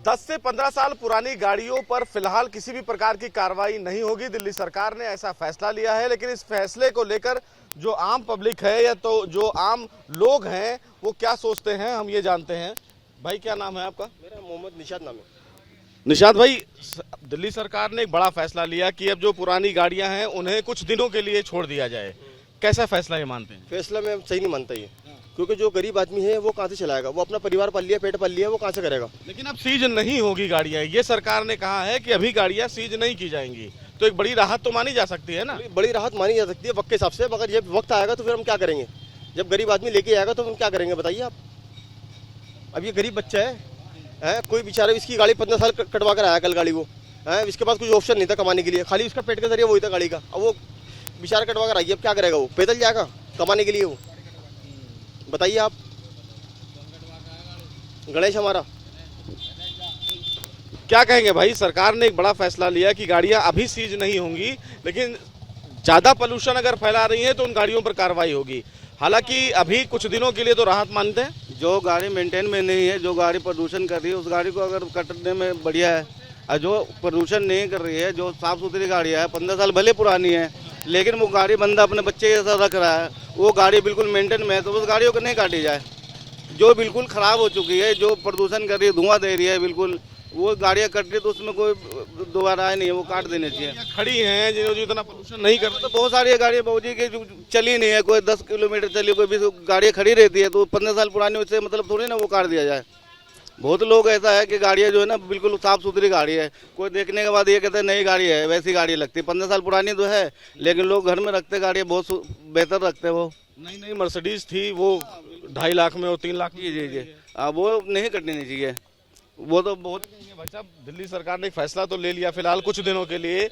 10 से 15 साल पुरानी गाड़ियों पर फिलहाल किसी भी प्रकार की कार्रवाई नहीं होगी। दिल्ली सरकार ने ऐसा फैसला लिया है, लेकिन इस फैसले को लेकर जो आम पब्लिक है या तो जो आम लोग हैं वो क्या सोचते हैं, हम ये जानते हैं। भाई क्या नाम है आपका? मेरा मोहम्मद निशाद नाम है। निशाद भाई, दिल्ली सरकार ने एक बड़ा फैसला लिया कि अब जो पुरानी गाड़ियां हैं उन्हें कुछ दिनों के लिए छोड़ दिया जाए। कैसा फैसला ये मानते हैं? फैसला मैं सही नहीं मानता ये, क्योंकि जो गरीब आदमी है वो कहाँ से चलाएगा? वो अपना परिवार पाल लिया, पेट पाल लिया, वो कहाँ से करेगा? लेकिन अब सीज नहीं होगी गाड़ियां, ये सरकार ने कहा है कि अभी गाड़ियां सीज नहीं की जाएंगी, तो एक बड़ी राहत तो मानी जा सकती है ना? बड़ी राहत मानी जा सकती है वक्त के हिसाब से, मगर जब वक्त आएगा तो फिर हम क्या करेंगे? जब गरीब आदमी लेके आएगा तो हम क्या करेंगे बताइए आप? अब ये गरीब बच्चा है, कोई बेचारा इसकी गाड़ी 15 साल कटवा कर आया कल गाड़ी वो है, इसके पास कुछ ऑप्शन नहीं था कमाने के लिए, खाली उसका पेट का जरिए वही था गाड़ी का। अब वो बेचारा कटवा कर आई, अब क्या करेगा? वो पैदल जाएगा कमाने के लिए? वो बताइए आप। गणेश हमारा क्या कहेंगे भाई? सरकार ने एक बड़ा फैसला लिया कि गाड़ियां अभी सीज नहीं होंगी, लेकिन ज्यादा पोल्यूशन अगर फैला रही है तो उन गाड़ियों पर कार्रवाई होगी। हालांकि अभी कुछ दिनों के लिए तो राहत मानते हैं। जो गाड़ी मेंटेन में नहीं है, जो गाड़ी प्रदूषण कर रही है, उस गाड़ी को अगर कटने में बढ़िया है। और जो प्रदूषण नहीं कर रही है, जो साफ सुथरी गाड़ी है, 15 साल भले पुरानी है, लेकिन वो गाड़ी बंदा अपने बच्चे जैसा रख रहा है, वो गाड़ी बिल्कुल मेंटेन में है, तो उस गाड़ियों को नहीं काटी जाए। जो बिल्कुल ख़राब हो चुकी है, जो प्रदूषण कर रही है, धुआं दे रही है बिल्कुल, वो गाड़ियाँ कट रही है, तो उसमें कोई दोबारा है नहीं है, वो काट देनी चाहिए। खड़ी हैं जो इतना पोल्यूशन नहीं कर, तो बहुत सारी गाड़ियाँ बाबूजी की जो चली नहीं है, कोई 10 किलोमीटर चली, कोई 20 गाड़ियाँ खड़ी रहती है, तो 15 साल पुरानी, उससे मतलब थोड़ी ना वो काट दिया जाए। बहुत लोग ऐसा है कि गाड़ियाँ जो है ना बिल्कुल साफ़ सुथरी गाड़ी है, कोई देखने के बाद ये कहते हैं नई गाड़ी है, वैसी गाड़ी लगती है। 15 साल पुरानी तो है, लेकिन लोग घर में रखते गाड़ियाँ बहुत बेहतर रखते हैं। वो नई मर्सिडीज थी, वो 2.5 लाख में और 3 लाख में। जी वो नहीं कटनी नहीं चाहिए, वो तो बहुत। भाई साहब, दिल्ली सरकार ने एक फैसला तो ले लिया फिलहाल कुछ दिनों के लिए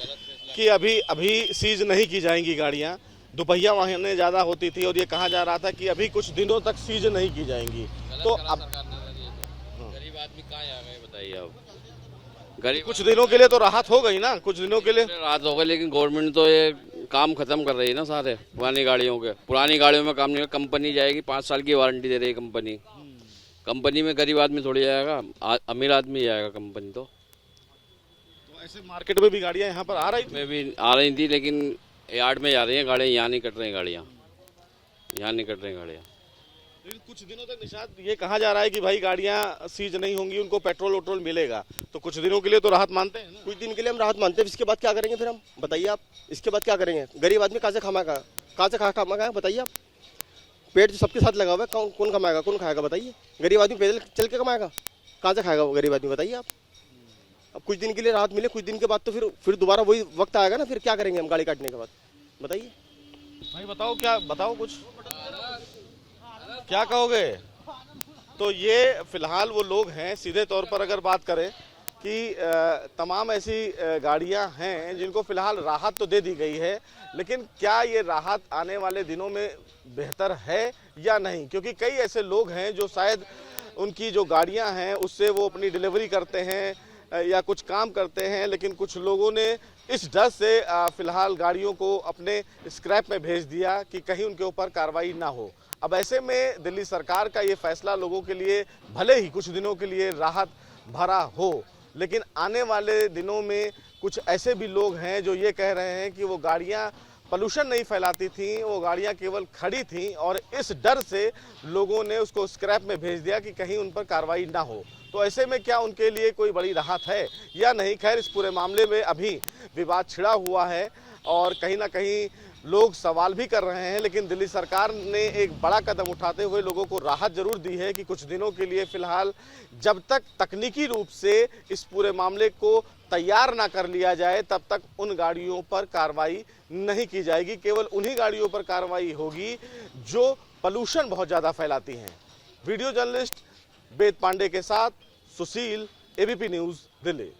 कि अभी सीज नहीं की जाएंगी गाड़ियां। दोपहिया वाहनें ज़्यादा होती थी और ये कहा जा रहा था कि अभी कुछ दिनों तक सीज नहीं की जाएंगी। तो अब गरीब आदमी कहाँ आ गए बताइए आप? गरीब कुछ दिनों के लिए तो राहत हो गई ना, कुछ दिनों के लिए रात हो गई, लेकिन गवर्नमेंट तो ये काम खत्म कर रही है ना सारे पुरानी गाड़ियों के। पुरानी गाड़ियों में काम नहीं, कंपनी जाएगी, 5 साल की वारंटी दे रही है कंपनी। कंपनी में गरीब आदमी थोड़ी जाएगा, अमीर आदमी जाएगा कंपनी। तो ऐसे मार्केट में भी गाड़ियां यहाँ पर आ रही थी, में भी आ रही थी, लेकिन यार्ड में जा रही हैं गाड़ियाँ, यहाँ नहीं कट रही गाड़ियाँ, यहाँ नहीं कट रही गाड़ियाँ। लेकिन कुछ दिनों तक निशाद ये कहा जा रहा है कि भाई गाड़ियां सीज नहीं होंगी, उनको पेट्रोल वोट्रोल मिलेगा, तो कुछ दिनों के लिए तो राहत मानते हैं ना? कुछ दिन के लिए हम राहत मानते हैं, इसके बाद क्या करेंगे फिर हम? बताइए आप, इसके बाद क्या करेंगे? गरीब आदमी कहाँ से खाएगा? कहाँ से खाएगा बताइए आप? पेट जो सबके साथ लगा हुआ है, कौन कमाएगा, कौन खाएगा बताइए? गरीब आदमी पैदल चल के कमाएगा, कहाँ से खाएगा वो गरीब आदमी बताइए आप? अब कुछ दिन के लिए राहत मिले, कुछ दिन के बाद तो फिर दोबारा वही वक्त आएगा ना, फिर क्या करेंगे हम गाड़ी काटने के बाद? बताइए भाई, बताओ क्या, बताओ कुछ, क्या कहोगे? तो ये फिलहाल वो लोग हैं, सीधे तौर पर अगर बात करें कि तमाम ऐसी गाड़ियां हैं जिनको फिलहाल राहत तो दे दी गई है, लेकिन क्या ये राहत आने वाले दिनों में बेहतर है या नहीं? क्योंकि कई ऐसे लोग हैं जो शायद उनकी जो गाड़ियां हैं उससे वो अपनी डिलीवरी करते हैं या कुछ काम करते हैं, लेकिन कुछ लोगों ने इस डर से फिलहाल गाड़ियों को अपने स्क्रैप में भेज दिया कि कहीं उनके ऊपर कार्रवाई ना हो। अब ऐसे में दिल्ली सरकार का ये फैसला लोगों के लिए भले ही कुछ दिनों के लिए राहत भरा हो, लेकिन आने वाले दिनों में कुछ ऐसे भी लोग हैं जो ये कह रहे हैं कि वो गाड़ियां पोल्यूशन नहीं फैलाती थी, वो गाड़ियां केवल खड़ी थी और इस डर से लोगों ने उसको स्क्रैप में भेज दिया कि कहीं उन पर कार्रवाई ना हो। तो ऐसे में क्या उनके लिए कोई बड़ी राहत है या नहीं? खैर, इस पूरे मामले में अभी विवाद छिड़ा हुआ है और कहीं ना कहीं लोग सवाल भी कर रहे हैं, लेकिन दिल्ली सरकार ने एक बड़ा कदम उठाते हुए लोगों को राहत जरूर दी है कि कुछ दिनों के लिए फिलहाल जब तक तकनीकी रूप से इस पूरे मामले को तैयार ना कर लिया जाए तब तक उन गाड़ियों पर कार्रवाई नहीं की जाएगी। केवल उन्हीं गाड़ियों पर कार्रवाई होगी जो पोल्यूशन बहुत ज़्यादा फैलाती हैं। वीडियो जर्नलिस्ट वेद पांडे के साथ सुशील, एबीपी न्यूज़, दिल्ली।